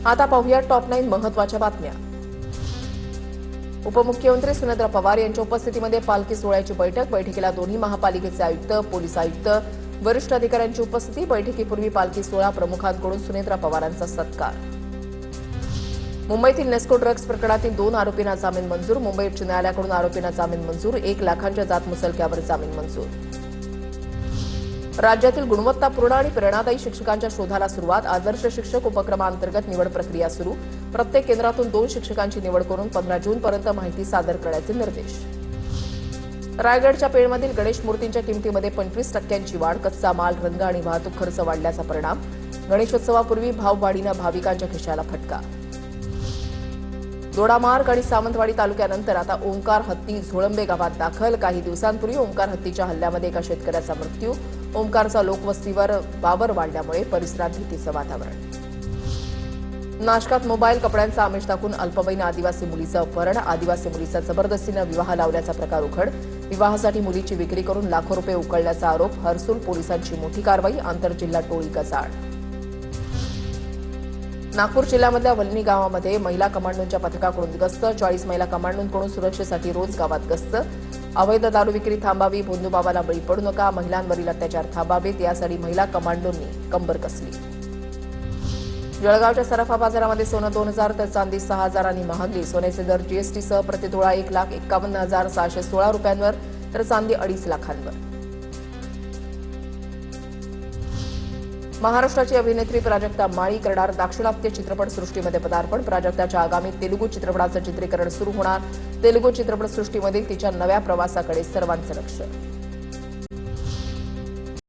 आता पाहूया टॉप 9 महत्त्वाच्या बातम्या। उपमुख्यमंत्री सुनेत्र पवार यांच्या उपस्थितीमध्ये पालखी सोहळ्याची बैठकीला दोन्ही महापालिकेचे आयुक्त, पोलीस आयुक्त, वरिष्ठ अधिकाऱ्यांची उपस्थिती। बैठकीपूर्वी पालखी सोहळा प्रमुखांकडून सुनेत्र पवारांचा सत्कार। मुंबईतील नेस्को ड्रग्ज प्रकरणातील 2 आरोपींना जामीन मंजूर। मुंबई उच्च न्यायालयाकडून आरोपींना जामीन मंजूर। 1 लाखांच्या जात मुचलक्यावर जामीन मंजूर। राज्यातील गुणवत्तापूर्ण आणि प्रेरणादायी शिक्षकांच्या शोधाला सुरुवात। आदर्श शिक्षक उपक्रमांतर्गत निवड प्रक्रिया सुरू। प्रत्येक केंद्रातून 2 शिक्षकांची निवड करून 15 जूनपर्यंत माहिती सादर करण्याचे निर्देश। रायगडच्या पेणमधील गणेश मूर्तींच्या किमतीमध्ये 25% वाढ। कच्चा माल, रंग आणि वाहतूक खर्च वाढल्याचा परिणाम। गणेशोत्सवापूर्वी भाववाढीनं भाविकांच्या खिशाला फटका। दोडामार्ग आणि सावंतवाडी तालुक्यानंतर आता ओंकार हत्ती झोळंबे गावात दाखल। काही दिवसांपूर्वी ओंकार हत्तीच्या हल्ल्यामध्ये एका शेतकऱ्याचा मृत्यू। ओंकारचा लोकवस्तीवर वावर वाढल्यामुळे परिसरात भीतीचं वातावरण। नाशकात मोबाईल कपड्यांचा आमिष दाखवून अल्पवयीन आदिवासी मुलीचं अपहरण। आदिवासी मुलीचा जबरदस्तीनं विवाह लावल्याचा प्रकार उघड। विवाहासाठी मुलीची विक्री करून लाखो रुपये उकळल्याचा आरोप। हर्सूल पोलिसांची मोठी कारवाई। आंतरजिल्हा टोळी गजाआड। नागपूर जिल्ह्यामधल्या वलनी गावामध्ये महिला कमांडोंच्या पथकाकडून गस्त। 40 महिला कमांडोंकडून सुरक्षेसाठी रोज गावात गस्त। अवैध दारू विक्री थांबावी, भोंदूबाबाला बळी पडू नका, महिलांवरील अत्याचार थांबावेत यासाठी महिला कमांडोंनी कंबर कसली। जळगावच्या सराफा बाजारामध्ये सोनं 2,000 तर चांदी 6,000 महागली। सोन्याचे दर जीएसटीसह प्रतितोळा 1,51,616 रुपयांवर तर चांदी 2.5 लाखांवर। महाराष्ट्राची अभिनेत्री प्राजक्ता माळी करणार दाक्षिणात्य चित्रपटसृष्टीमध्ये पदार्पण। प्राजक्ताच्या आगामी तेलुगू चित्रपटाचं चित्रीकरण सुरू होणार। तेलुगू चित्रपटसृष्टीमध्ये तिच्या नव्या प्रवासाकडे सर्वांचं लक्ष।